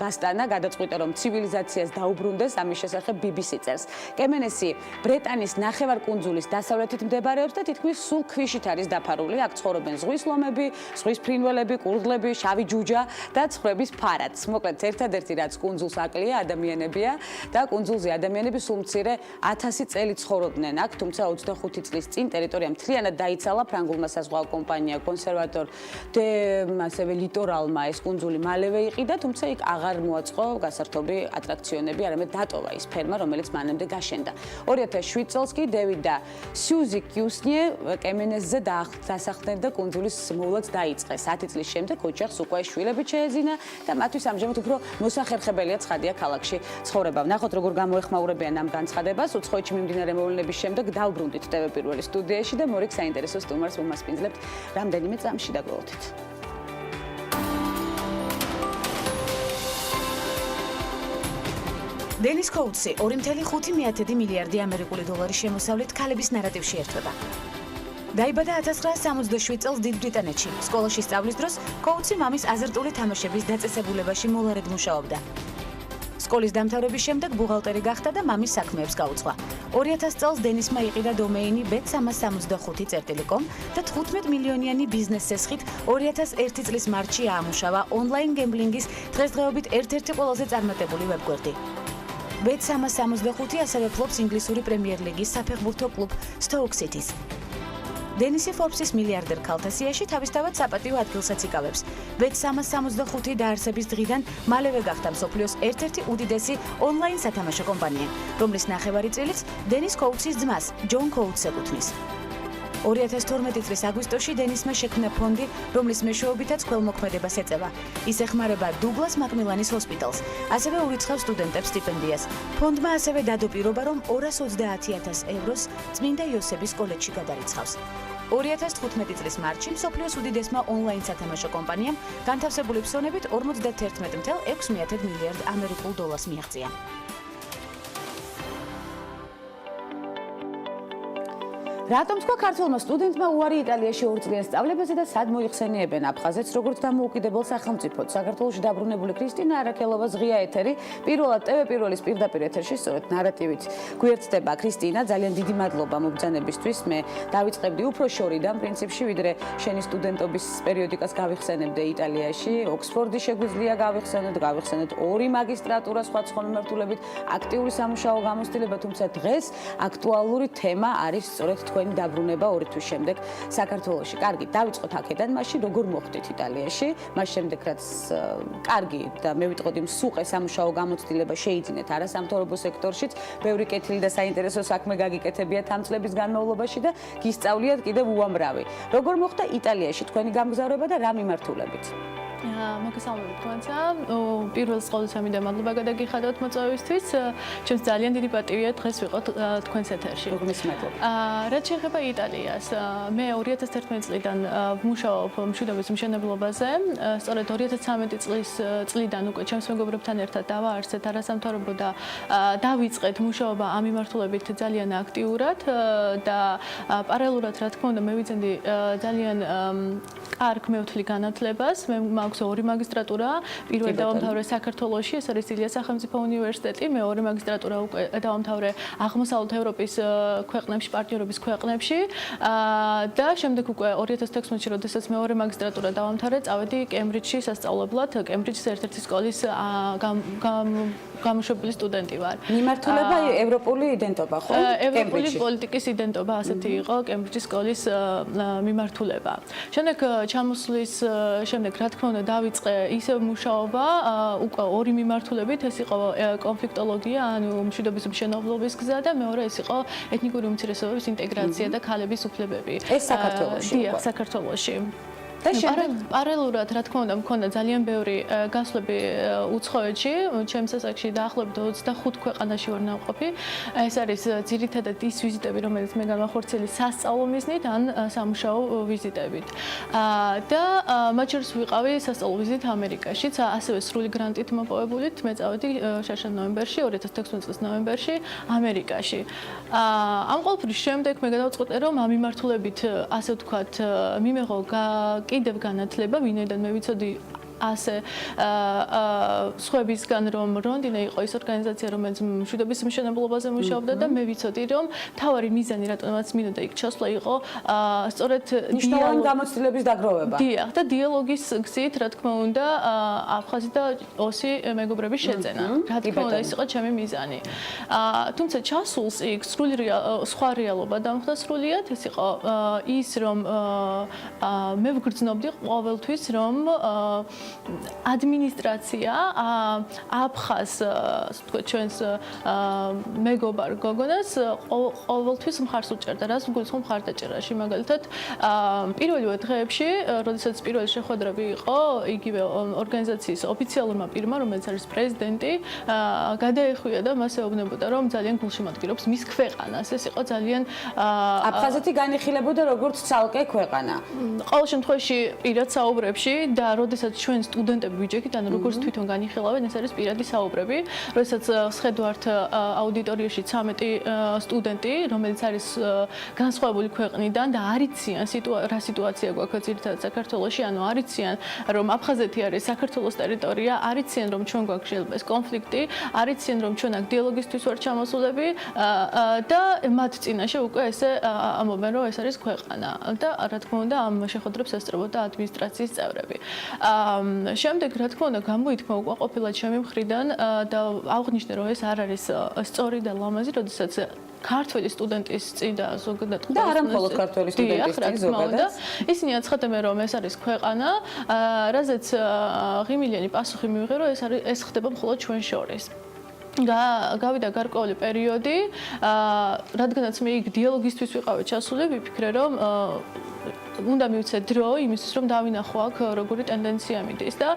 გასტანა, გადაწყვიტა, რომ ცივილიზაციას დაუბრუნდეს. ამის შესახებ BBC წერს. კემენესი ბრეტანის ნახევარკუნძულის დასავლეთით მდებარეობს და თითქმის სულ ქვიშით არის დაფარული. აქ ცხოვრობენ ზღვის ლომები, ზღვის ფრინველები, კურდღლები, შავი ჯუჯა და ცხვრების ფარაც. მოკლედ, ერთადერთი რაც კუნძულს აკლია ადამიანებია და კუნძულზე ადამიანები სულ მცირე 1000 წელი ცხოვრობდნენ აქ, თუმცა 25 წლის წინ ტერიტორია მთლიანად დაიცალა ფრანგულმა საზღვაო კომპანია კონსერვატორ დე ასევე ლიტორალმა ეს კუნძული მალევე იყიდა, თუმცა იქ აღარ მოაწყო გასართობი ატრაქციონები, არამედ დატოვა ის ფერმა, რომელიც მანამდე გაშენდა. 2007 წელს კი დევიდ და სიუზი კიუსნიე კემენესზე დასახლდნენ და კუნძულის მოვლაც დაიწყეს. 10 წლის შემდეგ ოჯახს უკვე შვილები შეეძინა და მათთვის ამჟამად უფრო მოსახერხებელია ცხადია ქალაქში ცხოვრება. ვნახოთ როგორ გამოეხმაურებიან ამ განცხადებას. უცხოეთში მიმდინარე მოვლენების შემდეგ დავბრუნდით TV პირველი სტუდიაში და მორიგ საინტერესო სტუმარს მომასპინძლებთ რამდენიმე წამში დაგველოდეთ. დენის კოუთსი 2.5 მილიარდი ამერიკული დოლარის შემოსავლით ქალების ნარატივში ერთვება. დაიბადა 1967 წელს დიდ ბრიტანეთში. სკოლაში სწავლის დროს კოუთსი მამის აზარტული თამაშების დაწესებულებაში მოლარედ მუშაობდა. სკოლის დამთავრების შემდეგ ბუღალტერი გახდა და მამის საქმეებს გაუძღვა. 2000 წელს დენისმა იყიდა დომეინი bet365.com და 15 მილიონიანი ბიზნეს სესხით 2001 წლის მარტში აამუშავა ონლაინ გემბლინგის დღესდღეობით ერთ-ერთი ყველაზე წარმატებული ვებგვერდი. bet365 ასევე ფლობს ინგლისური პრემიერ ლიგის საფეხბურთო კლუბ Stoke City-ს. დენისი Forbes-ის მილიარდერ ქალთა სიაში თავისთავად საპატიო ადგილსაც იკავებს. bet365 დაარსების დღიდან მალევე გახდა მსოფლიოს ერთ-ერთი უდიდესი ონლაინ სათამაშო კომპანია, რომლის ნახევარი წილიც დენის კოუთსის ძმას, ჯონ კოუთს ეკუთვნის. 2012 წლის აგვისტოში დენისმა შექმნა ფონდი, რომლის მეშვეობითაც ქველმოქმედებას ეწევა. ის ეხმარება დუგლას მაკმილანის ჰოსპიტალს, ასევე ურიცხავს სტუდენტებს სტიპენდიას. ფონდმა ასევე დადო პირობა, რომ 230,000 ევროს წმინდა იოსების კოლეჯში გადარიცხავს. 2015 წლის მარტში მსოფლიოს უდიდესმა ონლაინ სათამაშო კომპანიამ განთავსებული ფსონებით 51.6 მილიარდ ამერიკულ დოლარს მიაღწია. რატომ თქვა ქართველმა სტუდენტმა უარი იტალიაში 2 წლიან სწავლებაზე და სად მოიხსენიებენ აფხაზეთს როგორც დამოუკიდებელ სახელმწიფოდ? საქართველოში დაბრუნებული ქრისტინა არაქელოვას ღია ეთერი პირველად TV1-ის პირდაპირ ეთერში სწორედ ნარატივით გვერდდება. ქრისტინა, ძალიან დიდი მადლობა მობრძანებისთვის. მე დავიწყებდი უფრო შორიდან პრინციპში, ვიდრე შენი სტუდენტობის პერიოდიკას გავიხსენებდე იტალიაში. ოქსფორდი შეგვიძლია გავიხსენოთ 2 მაგისტრატურა სხვა მიმართულებით, აქტიური სამუშაო გამოცდილება, თუმცა დღეს აქტუალური თემა არის სწორედ თქვენი დაბრუნება 2 თვის შემდეგ საქართველოში. კარგი, დავიწყოთ აქედან, მაშინ როგორ მოხდით იტალიაში? მას შემდეგ რაც კარგი და მე ვიტყოდი მსუყე სამუშაო გამოცდილება შეიძინეთ არასამთავრობო სექტორშიც, ბევრი კეთილი და საინტერესო საქმე გაგიკეთებიათ ამ წლების განმავლობაში და გისწავლიათ კიდევ უამრავი. როგორ მოხდა იტალიაში თქვენი გამგზავრება და რა მიმართულებით? მოგესალმებით თქვენსა. პირველ ყოვლისა მინდა მადლობა გადაგიხადოთ მოწვევისთვის. ჩემს ძალიან დიდი პატივია დღეს ვიყოთ თქვენს ეთერში. გმის მადლობა. რაც შეეხება იტალიას, მე 2011 წლიდან ვმუშაობ მშვიდობის მშენებლობაზე. სწორედ 2013 წლიდან უკვე ჩემს მეგობრებთან ერთად დავაარსეთ არასამთავრობო და დავიწყეთ მუშაობა ამ მიმართულებით ძალიან აქტიურად და პარალელურად რა თქმა უნდა მე ვიძენდი ძალიან კარგ მეოთლი განათლებას. მე მაქვს 2 მაგისტრატურა, პირველი დავამთავრე საქართველოში, ეს არის ილია სახელმწიფო უნივერსიტეტი, მეორე მაგისტრატურა უკვე დავამთავრე აღმოსავლეთ ევროპის ქვეყნებში, პარტნიორობის ქვეყნებში და შემდეგ უკვე 2016 წელს, როდესაც მეორე მაგისტრატურა დავამთავრე, წავედი კემბრიჯში სასწავლებლად, კემბრიჯის ერთ-ერთი სკოლის გამოშვებული სტუდენტი ვარ. მიმართულება ევროპული იდენტობა, ხო? ევროპული პოლიტიკის იდენტობა, ასეთი იყო კემბრიჯის სკოლის მიმართულება. შემდეგ ჩამოსვლის შემდეგ რა თქმა უნდა დავიწყე ისევ მუშაობა უკვე 2 მიმართულებით, ეს იყო კონფლიქტოლოგია, ანუ მშვიდობის მშენებლობის გზა და მეორე ეს იყო ეთნიკური უმცირესობების ინტეგრაცია და ქალების უფლებები. ეს საქართველოში. დიახ, საქართველოში. და შემდეგ პარალელურად რა თქმა უნდა მქონდა ძალიან ბევრი გასვლები უცხოეთში, ჩემს ასაკში დაახლოებით 25 ქვეყანაში ვარ ნამყოფი. ეს არის ძირითადად ის ვიზიტები, რომელიც მე განვახორციელე სასწავლო მიზნით ან სამუშაო ვიზიტებით. და მათ შორის ვიყავი სასწავლო ვიზიტ ამერიკაშიც, ასევე სრული გრანტით მოპოვებულით, მე წავედი შარშან ნოემბერში, 2016 წლის ნოემბერში ამერიკაში. ამ ყველაფრის შემდეგ მე გადავწყვეტე, რომ ამ მიმართულებით ასე ვთქვათ, მიმეღო კიდევ განათლება, ვინაიდან მე ვიცოდი ასე სხვებისგან რომ რონდინე იყო ის ორგანიზაცია, რომელიც მშვიდობის მშენებლობაზე მუშაობდა და მე ვიცოდი რომ თავარი მიზანი რატომაც მინდოდა იქ ჩასვლა იყო სწორედ ნიშნავენ გამოცდილების დაგროვება. დიახ, და დიალოგის გზით რა თქმა უნდა აფხაზი და ოსი მეგობრების შეძენა. რა თქმა უნდა ის იყო ჩემი მიზანი. თუმცა ჩასულს იქ სხვა რეალობა დამხდა სრულიად, ეს იყო ის რომ მე ვგრძნობდი ყოველთვის რომ ადმინისტრაცია აფხაზ თქვა ჩვენს მეგობარ გოგონას ყოველთვის მხარს უჭერდა, რაც გულისხმობ მხარდაჭერაში. მაგალითად, პირველივე დღეებში, როდესაც პირველი შეხვედრები იყო, იგივე ორგანიზაციის ოფიციალურმა პირმა, რომელიც არის პრეზიდენტი, გადაეხვია და მას ეუბნებოდა, რომ ძალიან გულშემატკივრობს მის ქვეყანას. ეს იყო ძალიან აფხაზეთი განიხილებოდა როგორც ცალკე ქვეყანა. ყოველ შემთხვევაში პირად საუბრებში და როდესაც ჩვენ სტუდენტები ვიჯექით, ანუ როგორც თვითონ განიხილავენ, ეს არის პირადი საუბრები. როდესაც ვსხედავთ აუდიტორიაში 13 სტუდენტი, რომელიც არის განსხვავებული ქვეყნიდან და არიციან რა სიტუაცია გვაქვს ძირითადად საქართველოში, ანუ არიციან რომ აფხაზეთი არის საქართველოს ტერიტორია, არიციან რომ ჩვენ გვაქვს შეიძლება ეს კონფლიქტი, არიციან რომ ჩვენ აქ დიალოგისთვის ვარ ჩამოსულები და მათ წინაშე უკვე ესე ამობენ რომ ეს არის ქვეყანა და რა თქმა უნდა ამ შეხვედრებს ესწრებოდა ადმინისტრაციის წევრები. შემდეგ რა თქმა უნდა გამოითქმა უკმაყოფილად ჩემი მხრიდან და აღნიშნე რომ ეს არ არის სწორი და ლამაზი, როდესაც ქართველი სტუდენტის წინ და ზოგადად და არა მხოლოდ ქართველი სტუდენტის წინ ზოგადად ისინი აცხადებენ რომ ეს არის ქვეყანა, რაზეც ღიმილიანი პასუხი მივიღე რომ ეს ხდება მხოლოდ ჩვენ შორის. გავიდა გარკვეული პერიოდი, რადგანაც მე იქ დიალოგისთვის ვიყავი ჩასული, ვიფიქრე რომ უნდა მივცეთ დრო იმისთვის რომ დავინახო აქ როგორი ტენდენცია მიდის და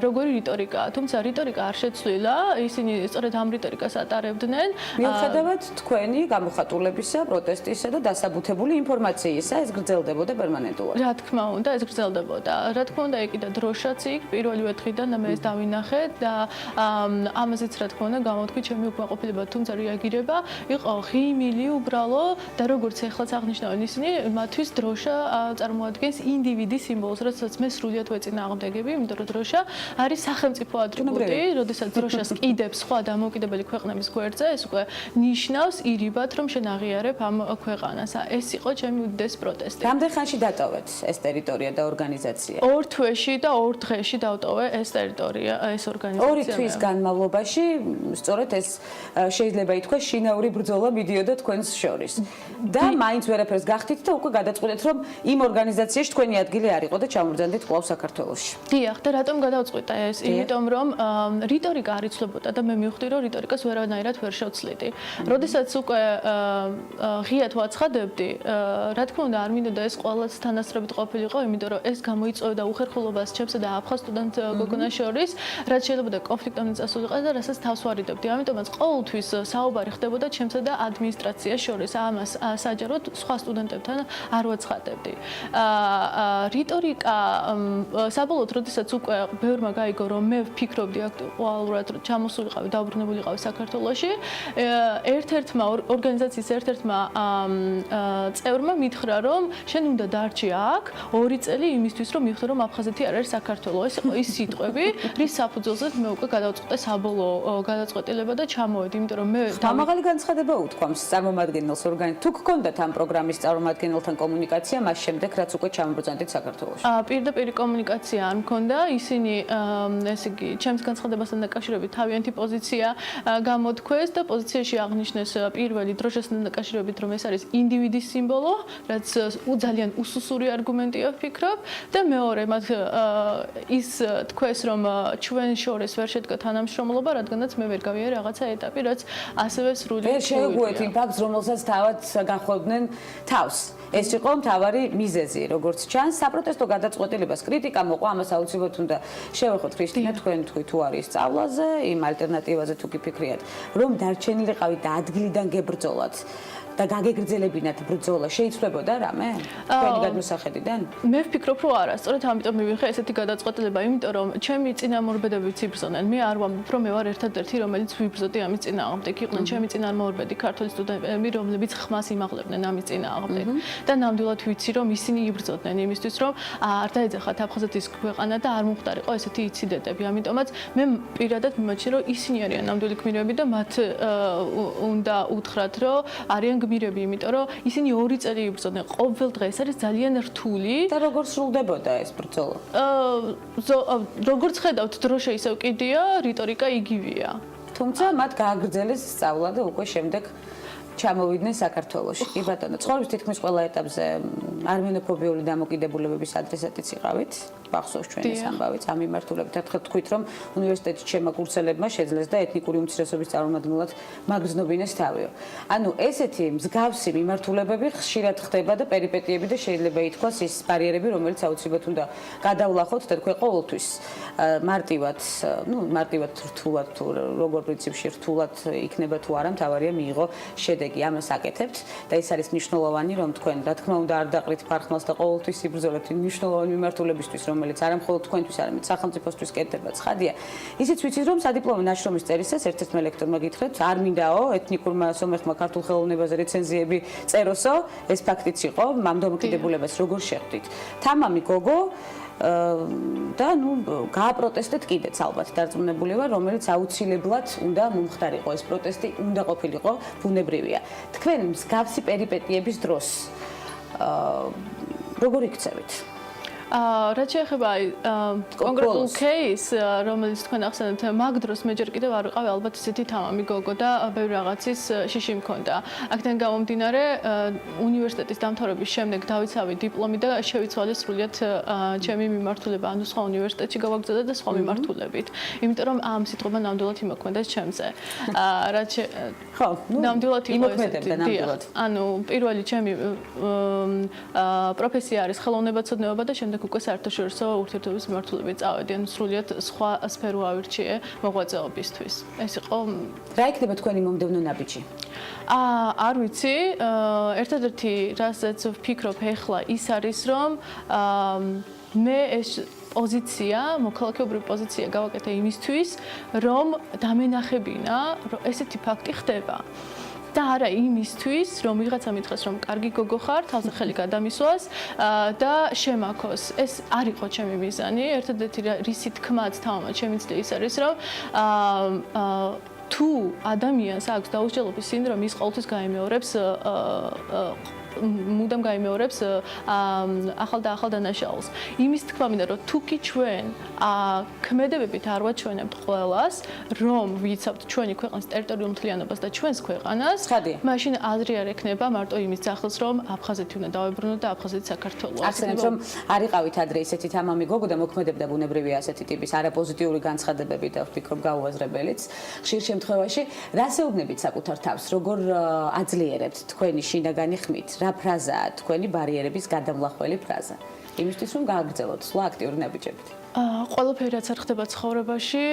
როგორი რიტორიკაა. თუმცა რიტორიკა არ შეცვლილა, ისინი სწორედ ამ რიტორიკას ატარებდნენ. მიუხედავად თქვენი გამოხატულებისა, პროტესტისა და დასაბუთებული ინფორმაციისა, ეს გრძელდებოდა პერმანენტულად. რა თქმა უნდა, ეს გრძელდებოდა. რა თქმა უნდა, ეკიდა დროშაც იქ პირველივე დღიდან და მე ეს დავინახე და ამაზეც რა თქმა უნდა გამოთქვი ჩემი უკმაყოფილება, თუმცა რეაგირება იყო ღიმილი უბრალო და როგორც ეხლაც აღნიშნავენ ისინი, მათთვის დროშა წარმოადგენს ინდივიდის სიმბოლოს, როდესაც მე სრულად ვეწინააღმდეგები, იმიტომ რომ დროშა არის სახელმწიფო ატრიბუტი, როდესაც დროშას კიდებს სხვა დამოუკიდებელი ქვეყნების გვერდზე, ეს უკვე ნიშნავს ირიბად, რომ შენ აღიარებ ამ ქვეყანას. ეს იყო ჩემი უდიდესი პროტესტი. რამდენ ხანში დატოვეთ ეს ტერიტორია და ორგანიზაცია? 2 თვეში და 2 დღეში დავტოვე ეს ტერიტორია, ეს ორგანიზაცია. 2 თვის განმავლობაში სწორედ ეს შეიძლება ითქვას შინაური ბრძოლა მიდიოდა თქვენს შორის. და მაინც ვერაფერს გახდით და უკვე გადაწყვეტეთ, რომ იმ ორგანიზაციაში თქვენი ადგილი არ იყო და ჩამორძანდით კვლავ საქართველოში. დიახ, და რატომ გადავწყვიტე ეს? იმიტომ რომ რიტორიკა არ იცვლებოდა და მე მივხვდი, რომ რიტორიკას ვერანაირად ვერ შევცვლიდი. როდესაც უკვე ღიად ვაცხადებდი, რა თქმა უნდა, არ მინდოდა ეს ყველას თანასწორებით ყოფილიყო, იმიტომ რომ ეს გამოიწვევდა უხერხულობას ჩემსა და აფხაზ სტუდენტ გოგონას შორის, რაც შეიძლება კონფლიქტამდე წასულიყო და რასაც თავს ვარიდებდი. ამიტომაც ყოველთვის საუბარი ხდებოდა ჩემსა და ადმინისტრაციას შორის. ამას საჯაროდ სხვა სტუდენტებთან არ ვაცხადებდი. რიტორიკა საბოლოოდ, როდესაც უკვე ბევრმა გაიგო, რომ მე ვფიქრობდი აქტუალურად ჩამოსულიყავი, დაუბრუნებულიყავი საქართველოში, ერთ-ერთმა ორგანიზაციის ერთ-ერთმა წევრმა მითხრა, რომ შენ უნდა დარჩი აქ 2 წელი იმისთვის, რომ მივხვდე, რომ აფხაზეთი არ არის საქართველო. ეს იყო ის სიტყვები, რის საფუძველზეც მე უკვე გადავწყვეტე საბოლოო გადაწყვეტილება და ჩამოვედი, იმიტომ რომ მე დამაღალი განცხადება უთქვამს წარმომადგენელს ორგანიზაციაში. თუ გქონდათ ამ პროგრამის წარმომადგენელთან კომუნიკაცია, მას შემდეგ რაც უკვე ჩამობრძანდით საქართველოში. პირდაპირ კომუნიკაცია არ მქონდა, ისინი ესე იგი, ჩემს განცხადებასთან დაკავშირებით თავიანთი პოზიცია გამოთქვეს და პოზიციაში აღნიშნეს პირველი დროშასთან დაკავშირებით, რომ ეს არის ინდივიდის სიმბოლო, რაც ძალიან უსუსური არგუმენტია ვფიქრობ და მეორე მათ ის თქვეს, რომ ჩვენ შორის ვერ შედგა თანამშრომლობა, რადგანაც მე ვერ გავიარე რაღაცა ეტაპი, რაც ასევე სრული შეუგუეთ იმ ფაქტს, რომელსაც თავად განხორდნენ თავს. ეს იყო მთავარი მიზეზი, როგორც ჩანს, საპროტესტო გადაწყვეტილებას კრიტიკა მოყვა, ამას აუცილებლად უნდა შევეხოთ ქრისტინა, თქვენ თქვი თუ არის სწავლაზე, იმ ალტერნატივაზე თუ გიფიქრიათ, რომ დარჩენილიყავით და ადგილიდან გებრძოლათ და გაგეგრძელებინათ ბრძოლა, შეიცვლებოდა რამე? თქვენი გადმოსახედიდან? მე ვფიქრობ, რომ არა, სწორედ ამიტომ მივიღე ესეთი გადაწყვეტილება, იმიტომ რომ ჩემი წინამორბედებიც იბრძოდნენ. მე არ ვამბობ, რომ მე ვარ ერთადერთი, რომელიც ვიბრძოდი ამის წინააღმდეგ. იყვნენ ჩემი წინამორბედი ქართული სტუდენტები, რომლებიც ხმას იმაღლებდნენ ამის წინააღმდეგ. და ნამდვილად ვიცი, რომ ისინი იბრძოდნენ იმისთვის, რომ არ დაეძახათ აფხაზეთის ქვეყანა და არ მომხდარიყო ესეთი ინციდენტები. ამიტომაც მე პირადად მიმაჩნია, რომ ისინი არიან ნამდვილი გმირები და მათ უნდა უთხრათ, რომ არიან გმირები, იმიტომ რომ ისინი 2 წელი იბრძოდნენ ყოველ დღე. ეს არის ძალიან რთული. და როგორ სრულდებოდა ეს ბრძოლა? როგორც ხედავთ, დროშა ისევ კიდია, რიტორიკა იგივეა. თუმცა მათ გააგრძელეს სწავლა და უკვე შემდეგ ჩამოვიდნენ საქართველოში. კი ბატონო, ცხოვრების თითქმის ყველა ეტაპზე არმენოფობიული დამოკიდებულებების ადრესატიც იყავით. ბახსოვს ჩვენ ეს ამბავიც ამ მიმართულებით. ერთხელ თქვით, რომ უნივერსიტეტის შემაკურსელებმა შეძლეს და ეთნიკური უმცირესობის წარმომადგენლად მაგრძნობინეს თავიო. ანუ ესეთი მსგავსი მიმართულებები ხშირად ხდება და პერიპეტიები და შეიძლება ითქვას ის ბარიერები, რომელიც აუცილებლად უნდა გადავლახოთ და თქვენ ყოველთვის მარტივად რთულად თუ როგორ პრინციპში რთულად იქნება თუ არა, მთავარია მიიღო შედეგი. ამას აკეთებთ და ეს არის მნიშვნელოვანი, რომ თქვენ რა თქმა უნდა არ დაყრით ფარხმას და ყოველთვის იბრძოლებთ მნიშვნელოვანი მიმართულებისთვის, რომელიც არა მხოლოდ თქვენთვის, არამედ სახელმწიფოსთვის კეთდება ცხადია. ისიც ვიცით, რომ სადიპლომო ნაშრომის წერისას ერთ-ერთმა ლექტორმა გითხრეთ, არ მინდაო ეთნიკურმა სომეხმა ქართულ ხელოვნებაზე რეცენზიები წეროსო, ეს ფაქტიც იყო, ამ დამოკიდებულებას როგორ შეხვდით. თამამი გოგო და გააპროტესტეთ კიდეც ალბათ დარწმუნებული ვარ, რომელიც აუცილებლად უნდა მომხდარიყო ეს პროტესტი, უნდა ყოფილიყო ბუნებრივია. თქვენ მსგავსი პერიპეტიების დროს როგორ იქცევით? რაც შეეხება კონკრეტულ кейს, რომელიც თქვენ ახსენეთ, მაგ დროს მე ჯერ კიდევ არ ვიყავი ალბათ ისეთი თამამი გოგო და ბევრი რაღაცის შიში მქონდა. აქედან გამომდინარე, უნივერსიტეტის დამთავრების შემდეგ დავიცავი დიპლომი და შევიცვალე სრულიად ჩემი მიმართულება, ანუ სხვა უნივერსიტეტში გავაგზავნა და სხვა მიმართულებით. იმიტომ რომ ამ სიტყვა ნამდვილად იმოქმედებს ჩემზე. რაც ხო, ნამდვილად იმოქმედებდა ნამდვილად. ანუ პირველი ჩემი პროფესია არის ხელოვნებაცოდნეობა და შემდეგ უკვე საერთაშორისო ურთიერთობების მიმართულებით წავედი, ანუ სრულიად სხვა სფერო ავირჩიე მოღვაწეობისთვის. ეს იყო რა იქნება თქვენი მომდევნო ნაბიჯი? არ ვიცი, ერთადერთი რასაც ვფიქრობ ახლა ის არის, რომ მე ეს პოზიცია, მოქალაქეობრივი პოზიცია გავაკეთე იმისთვის, რომ დამენახებინა, რომ ესეთი ფაქტი ხდება. და არა იმისთვის, რომ ვიღაცა მითხრას, რომ კარგი გოგო ხარ, თავზე ხელი გადამისვას და შემაქოს. ეს არ იყო ჩემი მიზანი. ერთადერთი რისი თქმაც თავმად შემიძლია ის არის, რომ თუ ადამიანს აქვს დაუსჯელობის სინდრომი, ის ყოველთვის გაიმეორებს მუდამ გაიმეორებს ახალ და ახალ დანაშაულს. იმის თქმა მინდა, რომ თუ კი ჩვენ ქმედებებით არ ვაჩვენებთ ყველას, რომ ვიცავთ ჩვენი ქვეყნის ტერიტორიულ მთლიანობას და ჩვენს ქვეყანას, მაშინ აზრი არ ექნება მარტო იმის ძახილს, რომ აფხაზეთი უნდა დავებრუნოთ და აფხაზეთი საქართველოს. ახსენებთ, რომ არ იყავით ადრე ისეთი თამამი გოგო და მოქმედებდა ბუნებრივია ასეთი ტიპის არაპოზიტიური განცხადებები და ვფიქრობ გაუაზრებელიც. ხშირ შემთხვევაში რასეუბნებით საკუთარ თავს, როგორ აძლიერებთ თქვენი შინაგანი ხმით? რა ფრაზაა თქვენი ბარიერების გადამლახველი ფრაზა? იმისთვის რომ გააგრძელოთ სულ აქტიური ნაბიჯებით. ყველაფერი რაც არ ხდება ცხოვრებაში,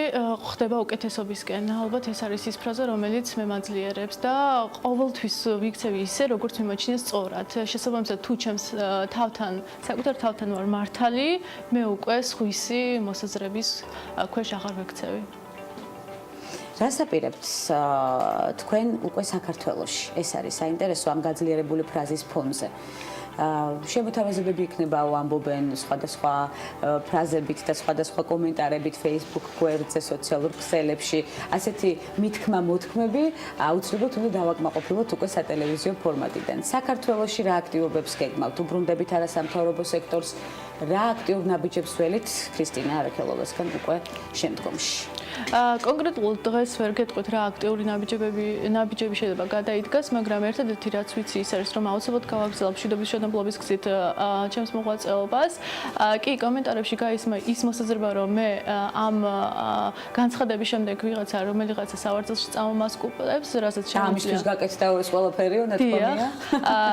ხდება უკეთესობისკენ. ალბათ ეს არის ის ფრაზა, რომელიც მე მაძლიერებს და ყოველთვის ვიქცევი ისე, როგორც მიმაჩნია სწორად. შესაბამისად, თუ ჩემს თავთან, საკუთარ თავთან ვარ მართალი, მე უკვე სხვისი მოსაზრების ქვეშ აღარ ვექცევი. რას აპირებთ თქვენ უკვე საქართველოში? ეს არის საინტერესო ამ გაძლიერებული ფრაზის ფონზე. შემოთავაზებები იქნებაო, ამბობენ სხვადასხვა ფრაზებით და სხვადასხვა კომენტარებით Facebook გვერდზე, სოციალურ ქსელებში. ასეთი მითქმა მოთქმები აუცილებლად უნდა დავაკმაყოფილოთ უკვე სატელევიზიო ფორმატიდან. საქართველოში რა აქტივობებს გეგმავთ? უბრუნდებით არასამთავრობო სექტორს, რა აქტიურ ნაბიჯებს ველით ქრისტინა არაქელოვასგან უკვე შემდგომში? კონკრეტულად დღეს ვერ გეტყვით რა აქტიური ნაბიჯები შეიძლება გადაიდგას, მაგრამ ერთადერთი რაც ვიცი ის არის, რომ აუცილებლად გავაგრძელებ მშვიდობის შენებლობის გზით ჩემს მოღვაწეობას. კი, კომენტარებში გაისმა ის მოსაზრება, რომ მე ამ განცხადების შემდეგ რომელიღაცა სავარძელში წამომასკუპლებს, რასაც შემიძლია. ამისთვის გაკეთდა ეს ყველაფერიო ნათქვამია.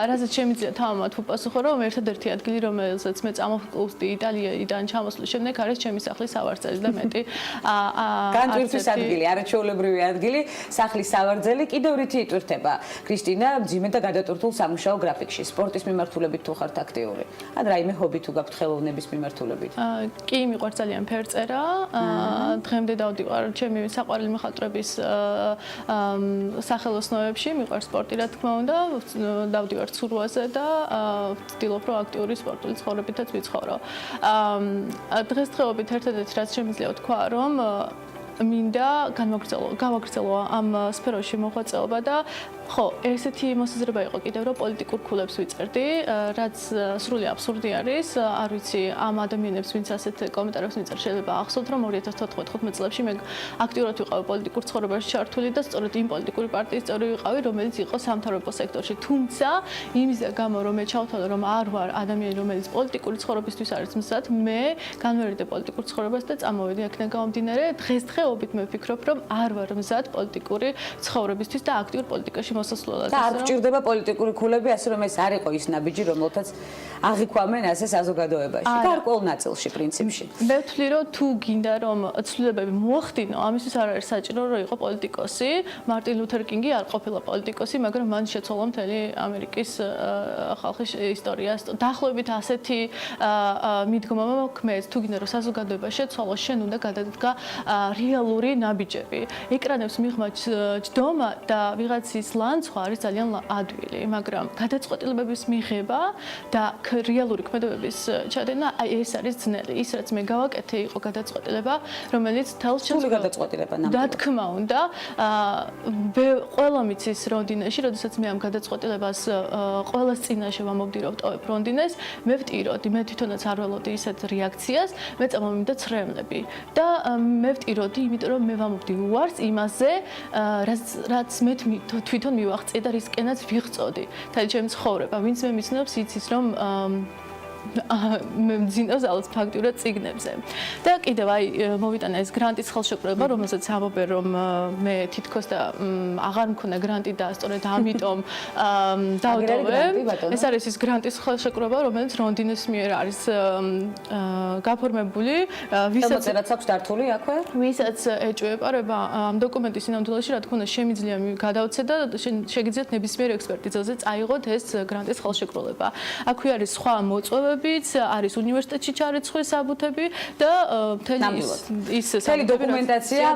რასაც შემიძლია თავმად ვუპასუხო, რომ ერთადერთი ადგილი, რომელსაც მე წამოვყავდი იტალიიდან ჩამოსვლის შემდეგ არის ჩემი სახლის სავარძელი და მეტი განტვირთვის ადგილი, არაჩვეულებრივი ადგილი, სახლის სავარძელი, კიდევ რითი იტვირთება ქრისტინა მძიმე და გადატვირთულ სამუშაო გრაფიკში, სპორტის მიმართულებით თუ ხართ აქტიური? ან რაიმე ჰობი თუ გაქვთ ხელოვნების მიმართულებით? კი, მიყვარს ძალიან ფერწერა. დღემდე დავდივარ ჩემი საყვარელი მხატვრების სახელოსნოებში, მიყვარს სპორტი, რა თქმა უნდა, დავდივარ ცურვაზე და ვცდილობ, რომ აქტიური სპორტული ცხოვრებითაც ვიცხოვრო. დღესდღეობით ერთადერთი რაც შემიძლია ვთქვა, რომ მინდა გავაგრძელო ამ სფეროში მოღვაწეობა და ხო, ესეთი მოსაზრება იყო კიდევ, რომ პოლიტიკურ ქულებს ვიწერდი, რაც სრული აბსურდი არის. არ ვიცი, ამ ადამიანებს, ვინც ასეთ კომენტარებს მიწერ, შეიძლება ახსოვთ, რომ 2014-15 წლებში მე აქტიურად ვიყავი პოლიტიკურ ცხოვრებაში ჩართული და სწორედ იმ პოლიტიკური პარტიის წევრი ვიყავი, რომელიც იყო სამთავრობო სექტორში. თუმცა, იმის გამო, რომ მე ჩავთვალე, რომ არ ვარ ადამიანი, რომელიც პოლიტიკური ცხოვრებისთვის არის მზად, მე განვერიდე პოლიტიკურ ცხოვრებას და წამოვედი აქედან გამომდინარე. დღესდღეობით მე ვფიქრობ, რომ არ ვარ მზად პოლიტიკური ცხოვრებისთვის და აქტიურ პოლიტიკაში მოსასვლელად. და არ გჭირდება პოლიტიკური ქულები, ასე რომ ეს არ იყო ის ნაბიჯი, რომელთაც აღიქვამენ ასე საზოგადოებაში. გარკვეულ ნაწილში პრინციპში. მე ვთვლი, რომ თუ გინდა რომ ცვლილებები მოახდინო, ამისთვის არ არის საჭირო, რომ იყო პოლიტიკოსი. მარტინ ლუთერ კინგი არ ყოფილა პოლიტიკოსი, მაგრამ მან შეცვალა მთელი ამერიკის ხალხის ისტორია. დაახლოებით ასეთი მიდგომა მოქმედს, თუ გინდა რომ საზოგადოება შეცვალოს, შენ უნდა გადადგა რეალური ნაბიჯები. ეკრანებს მიღმა ჯდომა და ვიღაცის ან სხვა არის ძალიან ადვილი, მაგრამ გადაწყვეტილებების მიღება და რეალური ქმედებების ჩადენა ეს არის ძნელი. ის რაც მე გავაკეთე იყო გადაწყვეტილება, რომელიც თელს სრული გადაწყვეტილება ნამდვილად. და თქმა უნდა, ყველა მიცის რონდინეში, როდესაც მე ამ გადაწყვეტილებას ყველას წინაშე ვამოვდირავ ტოვებ რონდინეს, მე ვტიროდი, მე თვითონაც არ ველოდი ისეთ რეაქციას, მე წამომივიდა ცრემლები და მე ვტიროდი, იმიტომ რომ მე ვამოვდი უარს იმაზე, რაც მე თვითონ მივაღწიე და რისკენაც ვიღწოდი. თელი ჩემი ცხოვრება, ვინც მე მიცნობს, იცის რომ მე მძინავს ალბათ ფაქტურად წიგნებზე. და კიდევ მოვიტანა ეს გრანტის ხელშეკრულება, რომელსაც ამობენ რომ მე თითქოს და აღარ მქონდა გრანტი და სწორედ ამიტომ დავტოვე. ეს არის ის გრანტის ხელშეკრულება, რომელიც რონდინეს მიერ არის გაფორმებული, ვისაც აქვს დართული აქვე? ვისაც ეჭვება ამ დოკუმენტის სინამდვილეში, რა თქმა უნდა, შემიძლია გადავცე და შეგიძლიათ ნებისმიერ ექსპერტიზაზე წაიღოთ ეს გრანტის ხელშეკრულება. აქვე არის სხვა მოწვევები არის უნივერსიტეტში ჩარიცხვის საბუთები და მთელი დოკუმენტაცია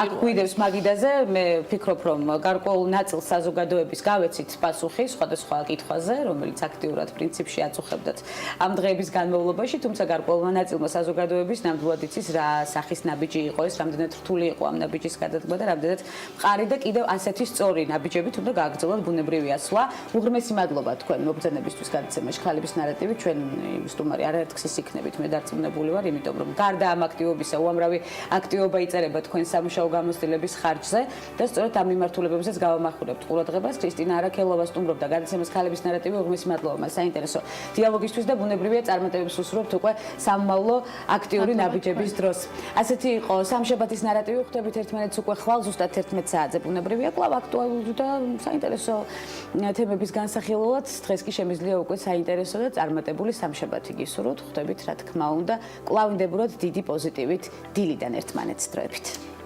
აქ გვიდევს მაგიდაზე. მე ვფიქრობ, რომ გარკვეულ ნაწილს საზოგადოების გავეცით პასუხი სხვადასხვა კითხვაზე, რომელიც აქტიურად პრინციპში აწუხებდათ ამ დღეების განმავლობაში, თუმცა გარკვეულმა ნაწილმა საზოგადოების ნამდვილად იცის რა სახის ნაბიჯი იყო ეს, რამდენად რთული იყო ამ ნაბიჯის გადადგმა და რამდენად მყარი და კიდევ ასეთი სწორი ნაბიჯებით უნდა გააგრძელოთ ბუნებრივი ასვლა. უღრმესი მადლობა თქვენ მობრძანებისთვის გადაცემაში ქალების ნარატივი. ჩვენ სტუმარი არაერთგზის იქნებით მე დარწმუნებული ვარ, იმიტომ რომ გარდა ამ აქტივობისა უამრავი აქტივობა იწერება თქვენ სამუშაო გამოცდილების ხარჯზე და სწორედ ამ მიმართულებებზეც გავამახვილებთ ყურადღებას. ქრისტინა არაქელოვა სტუმრობდა გადაცემას ქალების ნარატივი. უღმესი მადლობა მას საინტერესო დიალოგისთვის და ბუნებრივია წარმატებებს უსურვებთ უკვე სამმავლო აქტიური ნაბიჯების დროს. ასეთი იყო სამშაბათის ნარატივი. ხვდებით ერთმანეთს უკვე ხვალ ზუსტად 11 საათზე. ბუნებრივია კვლავ აქტუალური და საინტერესო თემების განსახილველად. დღეს კი შემიძლია უკვე საინტერესო და წარმატებული სამშაბათი გისურვოთ. ხვდებით რა თქმა უნდა, კვლავ ინდებურად დიდი პოზიტივით დილიდან ერთმანეთს დროებით.